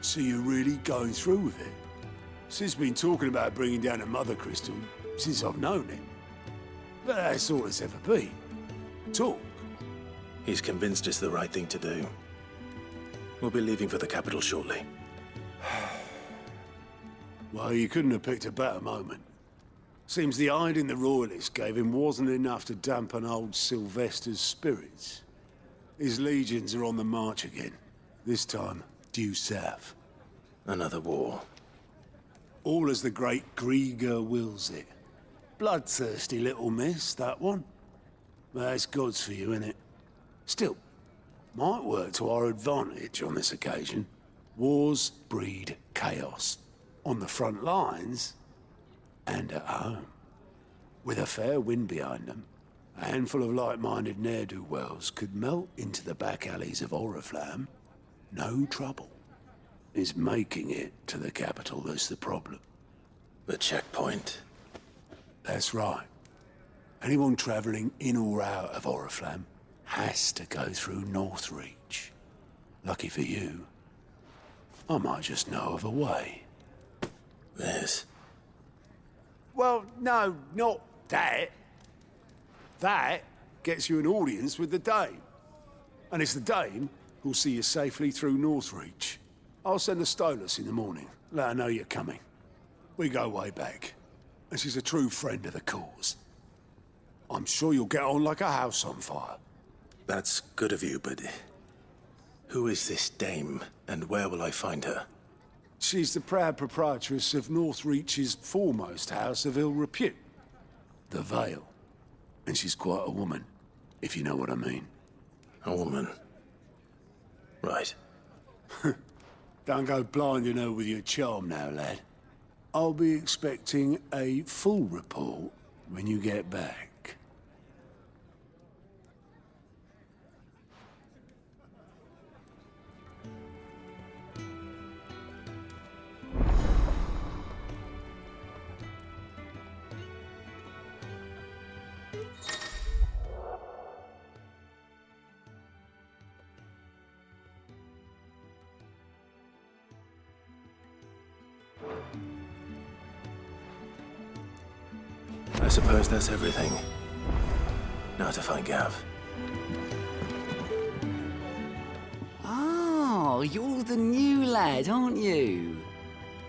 So you're really going through with it? Sid's been talking about bringing down a mother crystal since I've known it. But that's all it's ever been. Talk. He's convinced it's the right thing to do. We'll be leaving for the capital shortly. Well, you couldn't have picked a better moment. Seems the hiding the royalists gave him wasn't enough to dampen old Sylvester's spirits. His legions are on the march again. This time, due south. Another war. All as the great Grieger wills it. Bloodthirsty little miss, that one. But that's God's for you, innit? Still, might work to our advantage on this occasion. Wars breed chaos. On the front lines, and at home. With a fair wind behind them, a handful of like-minded ne'er-do-wells could melt into the back alleys of Oriflamme. No trouble. It's making it to the capital that's the problem. The checkpoint. That's right. Anyone travelling in or out of Oriflamme has to go through Northreach. Lucky for you, I might just know of a way. This? Well, no, not that. That gets you an audience with the Dame. And it's the Dame who'll see you safely through Northreach. I'll send the Stolas in the morning, let her know you're coming. We go way back, and she's a true friend of the cause. I'm sure you'll get on like a house on fire. That's good of you, but who is this Dame, and where will I find her? She's the proud proprietress of Northreach's foremost house of ill repute, the Vale. And she's quite a woman, if you know what I mean. A woman. Right. Don't go blinding her with your charm now, lad. I'll be expecting a full report when you get back. I suppose that's everything. Now to find Gav. Oh, you're the new lad, aren't you?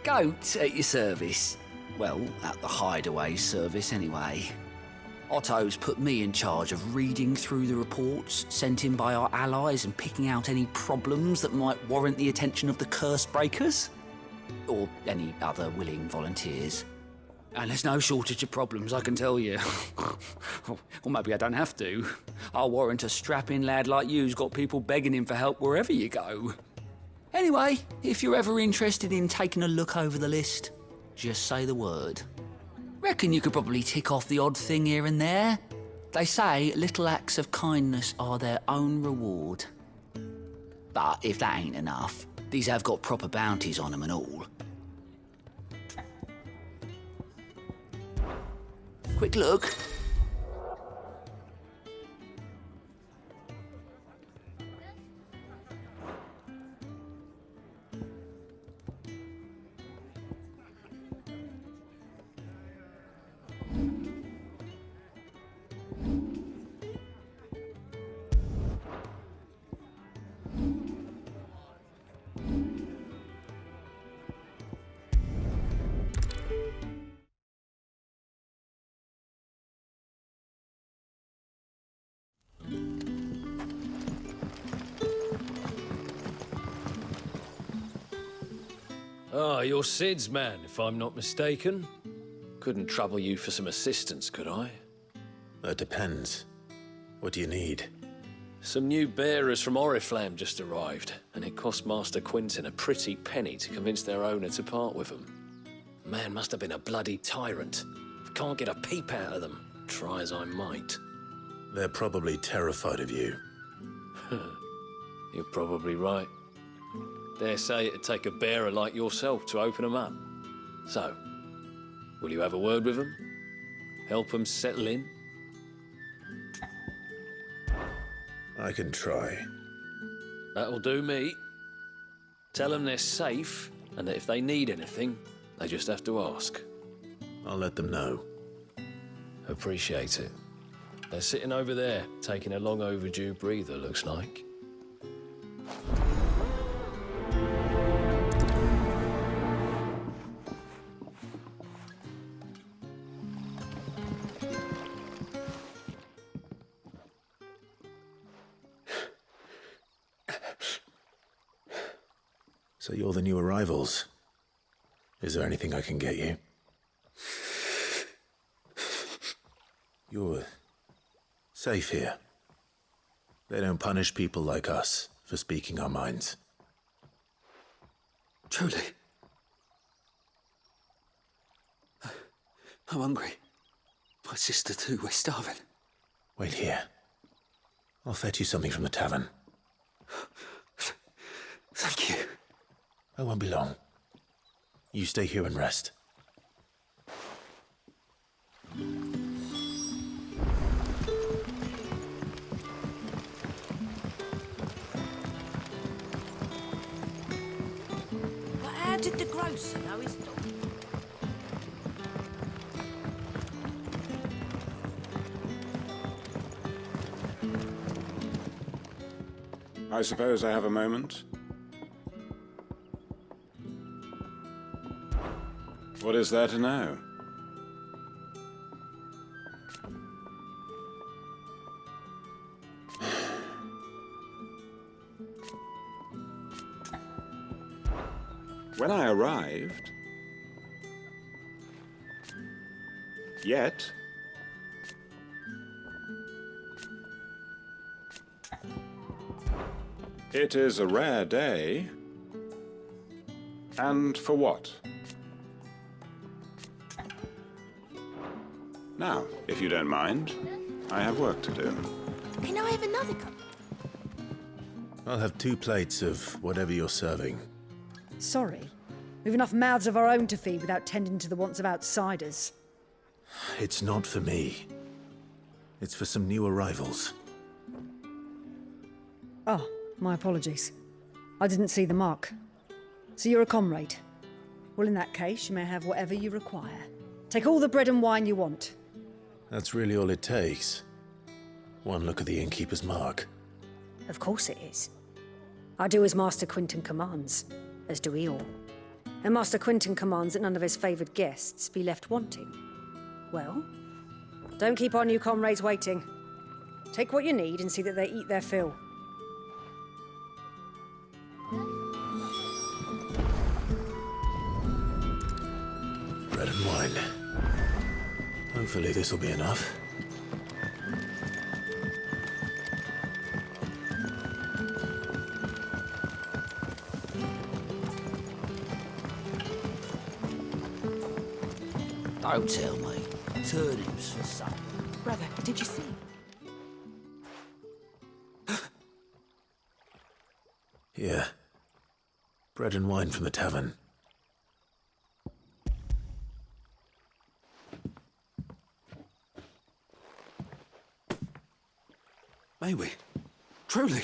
Goat at your service. Well, at the Hideaway service, anyway. Otto's put me in charge of reading through the reports sent in by our allies and picking out any problems that might warrant the attention of the curse breakers. Or any other willing volunteers. And there's no shortage of problems, I can tell you. Or maybe I don't have to. I'll warrant a strapping lad like you's got people begging him for help wherever you go. Anyway, if you're ever interested in taking a look over the list, just say the word. Reckon you could probably tick off the odd thing here and there. They say little acts of kindness are their own reward. But if that ain't enough, these have got proper bounties on them and all. Quick look. Ah, you're Sid's man, if I'm not mistaken. Couldn't trouble you for some assistance, could I? That depends. What do you need? Some new bearers from Oriflamme just arrived, and it cost Master Quinton a pretty penny to convince their owner to part with them. Man must have been a bloody tyrant. I can't get a peep out of them, try as I might. They're probably terrified of you. You're probably right. Dare say it'd take a bearer like yourself to open them up. So, will you have a word with them? Help them settle in? I can try. That'll do me. Tell them they're safe, and that if they need anything, they just have to ask. I'll let them know. Appreciate it. They're sitting over there, taking a long overdue breather, looks like. So you're the new arrivals. Is there anything I can get you? You're safe here. They don't punish people like us for speaking our minds. Truly. I'm hungry. My sister too, we're starving. Wait here. I'll fetch you something from the tavern. Thank you. I won't be long. You stay here and rest. But how did the grocer know his dog? I suppose I have a moment. What is there to know? When I arrived, yet it is a rare day, and for what? Now, if you don't mind, I have work to do. Can I have another cup? I'll have 2 plates of whatever you're serving. Sorry. We've enough mouths of our own to feed without tending to the wants of outsiders. It's not for me. It's for some new arrivals. Oh, my apologies. I didn't see the mark. So you're a comrade. Well, in that case, you may have whatever you require. Take all the bread and wine you want. That's really all it takes. One look at the innkeeper's mark. Of course it is. I do as Master Quinton commands, as do we all. And Master Quinton commands that none of his favoured guests be left wanting. Well, don't keep our new comrades waiting. Take what you need and see that they eat their fill. Bread and wine. Hopefully this'll be enough. Don't tell me. Turnips for supper. Brother, did you see? Here. Bread and wine from the tavern. May we? Truly?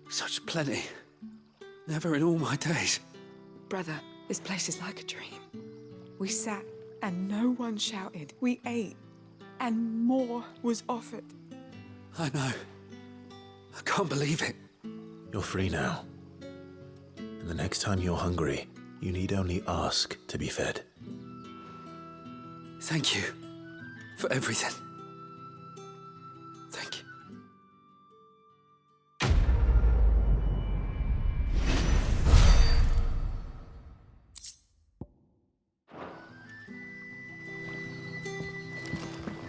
Such plenty. Never in all my days. Brother, this place is like a dream. We sat and no one shouted. We ate and more was offered. I know. I can't believe it. You're free now. And the next time you're hungry, you need only ask to be fed. Thank you for everything. Thank you.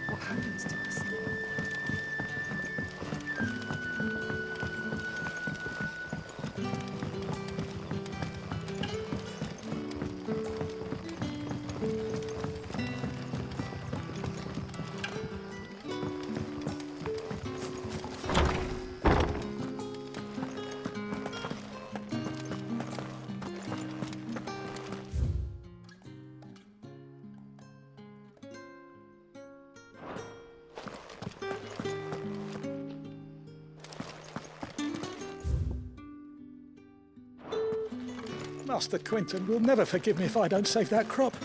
What happens to us? Master Quinton will never forgive me if I don't save that crop.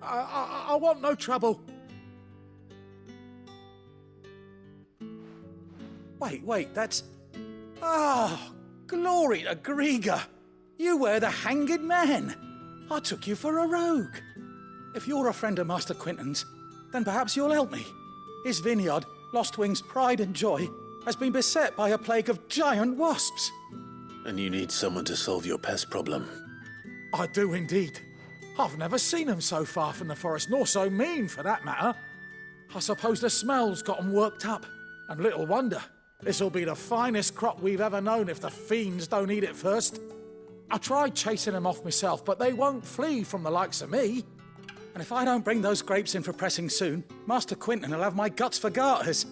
I want no trouble. Wait, that's... Ah, glory to Grieger. You were the hanged man. I took you for a rogue. If you're a friend of Master Quinton's, then perhaps you'll help me. His vineyard, Lostwing's pride and joy, has been beset by a plague of giant wasps. And you need someone to solve your pest problem. I do indeed. I've never seen them so far from the forest, nor so mean, for that matter. I suppose the smell's got 'em worked up. And little wonder. This'll be the finest crop we've ever known if the fiends don't eat it first. I tried chasing them off myself, but they won't flee from the likes of me. And if I don't bring those grapes in for pressing soon, Master Quinton will have my guts for garters.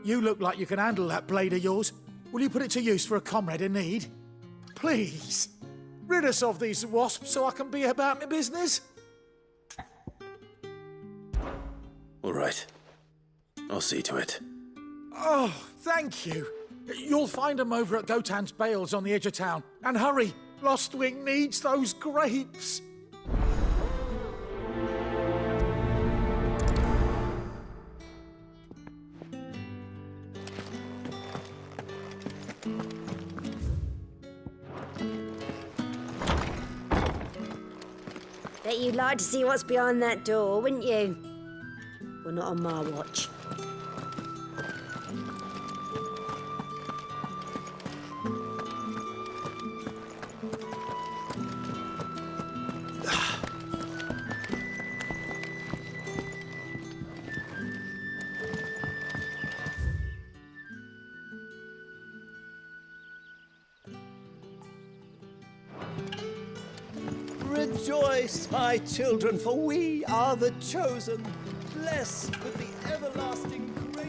You look like you can handle that blade of yours. Will you put it to use for a comrade in need? Please, rid us of these wasps so I can be about my business. All right. I'll see to it. Oh, thank you. You'll find them over at Gotan's Bales on the edge of town. And hurry, Lostwing needs those grapes. Bet you'd like to see what's behind that door, wouldn't you? Well, not on my watch. Rejoice, my children, for we are the chosen, blessed with the everlasting grace.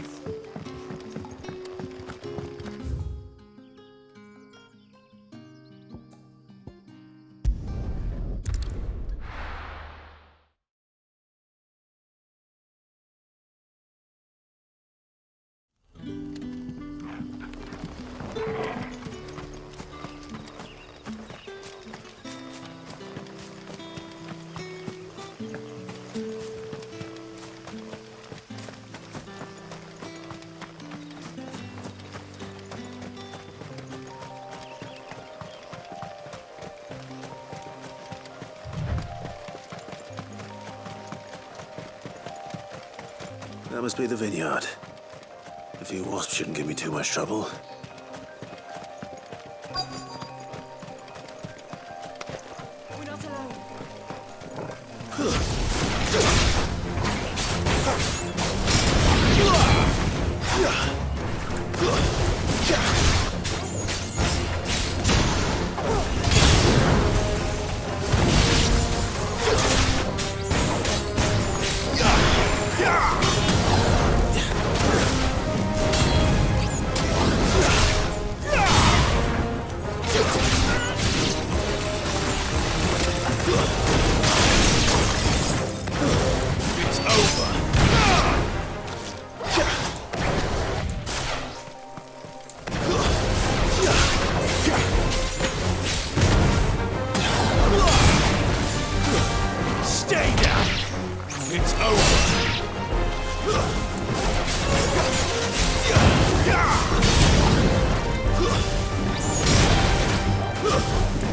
That must be the vineyard. A few wasps shouldn't give me too much trouble. We're not alone.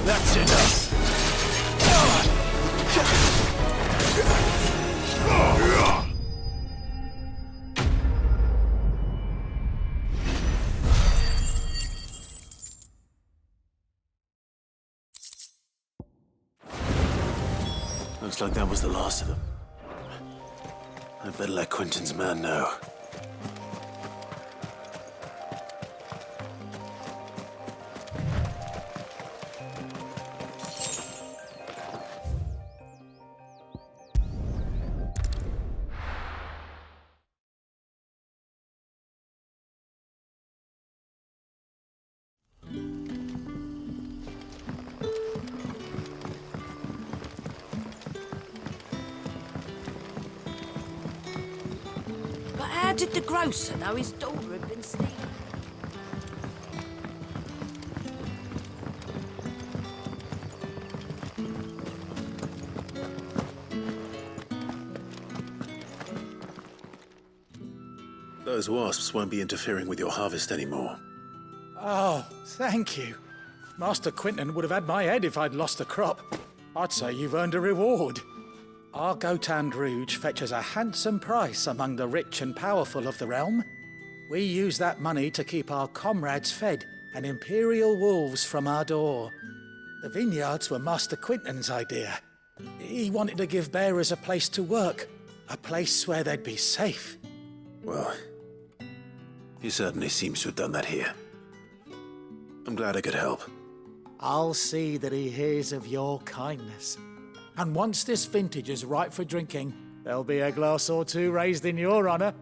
That's enough. Looks like that was the last of them. I'd better let Quinton's man know. But how did the grocer know his daughter had been stealing? Those wasps won't be interfering with your harvest anymore. Oh, thank you. Master Quinton would have had my head if I'd lost the crop. I'd say you've earned a reward. Our Gotand Rouge fetches a handsome price among the rich and powerful of the realm. We use that money to keep our comrades fed and imperial wolves from our door. The vineyards were Master Quinton's idea. He wanted to give bearers a place to work, a place where they'd be safe. Well, he certainly seems to have done that here. I'm glad I could help. I'll see that he hears of your kindness. And once this vintage is ripe for drinking, there'll be a glass or two raised in your honour.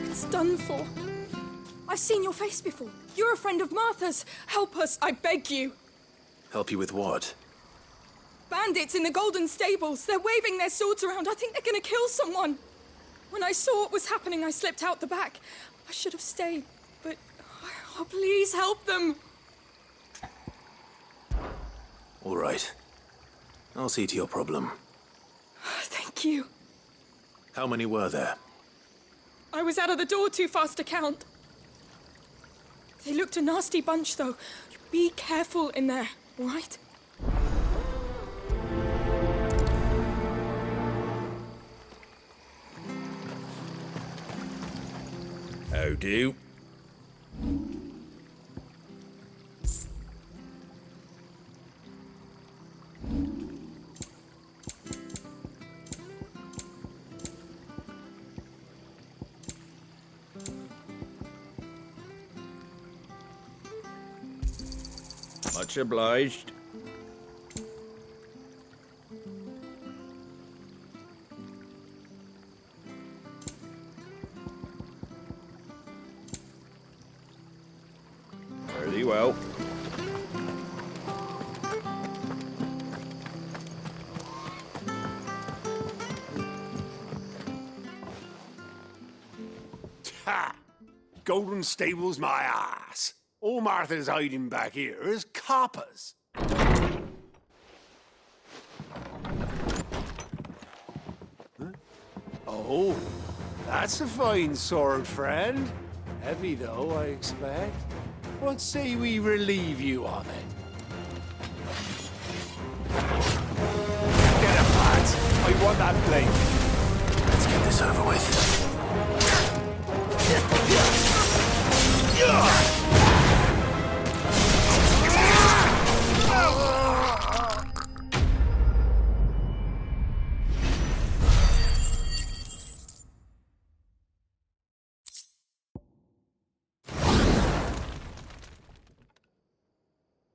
It's done for. I've seen your face before. You're a friend of Martha's. Help us, I beg you. Help you with what? Bandits in the Golden Stables. They're waving their swords around. I think they're going to kill someone. When I saw what was happening, I slipped out the back. I should have stayed, but... Oh, please help them. All right. I'll see to your problem. Thank you. How many were there? I was out of the door too fast to count. They looked a nasty bunch, though. Be careful in there, all right? How do? Much obliged. Very well. Ha! Golden Stables my ass. All Martha's hiding back here is coppers. Huh? Oh, that's a fine sword, friend. Heavy, though, I expect. What say we relieve you of it? Get it, lads. I want that blade. Let's get this over with.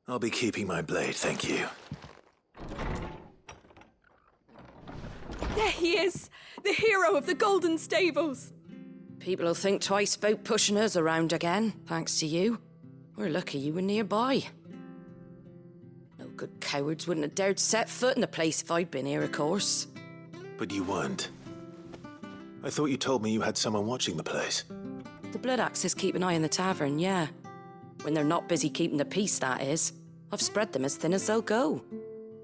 I'll be keeping my blade, thank you. There he is, the hero of the Golden Stables. People will think twice about pushing us around again, thanks to you. We're lucky you were nearby. No good cowards wouldn't have dared set foot in the place if I'd been here, of course. But you weren't. I thought you told me you had someone watching the place. The Blood Axes keep an eye on the tavern, yeah. When they're not busy keeping the peace, that is. I've spread them as thin as they'll go.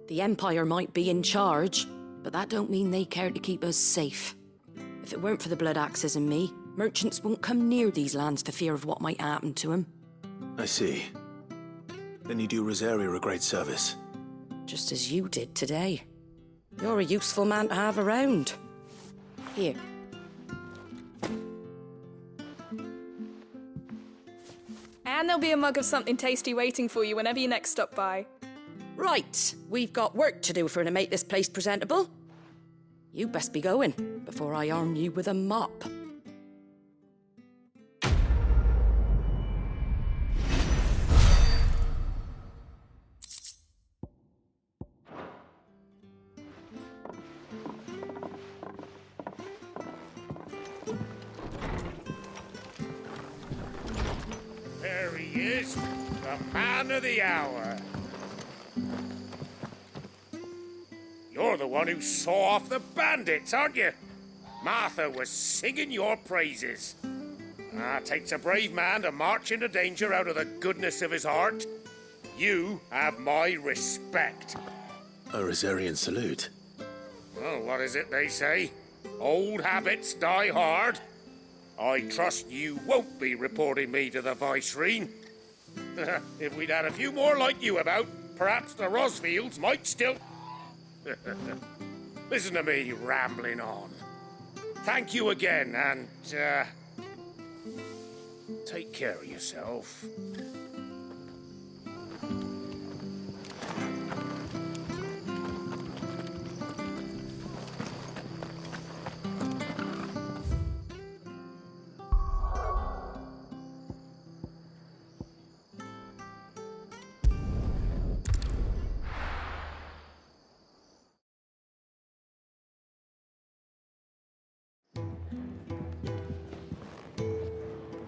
The Empire might be in charge, but that don't mean they care to keep us safe. If it weren't for the Blood Axes and me, merchants won't come near these lands for fear of what might happen to them. I see. Then you do Rosaria a great service. Just as you did today. You're a useful man to have around. Here. And there'll be a mug of something tasty waiting for you whenever you next stop by. Right, we've got work to do to make this place presentable. You best be going before I arm you with a mop. There he is, the man of the hour. You're the one who saw off the bandits, aren't you? Martha was singing your praises. Takes a brave man to march into danger out of the goodness of his heart. You have my respect. A Rosarian salute. Well, what is it they say? Old habits die hard. I trust you won't be reporting me to the Viceroy. If we'd had a few more like you about, perhaps the Rosfields might still... Listen to me rambling on. Thank you again, and, take care of yourself.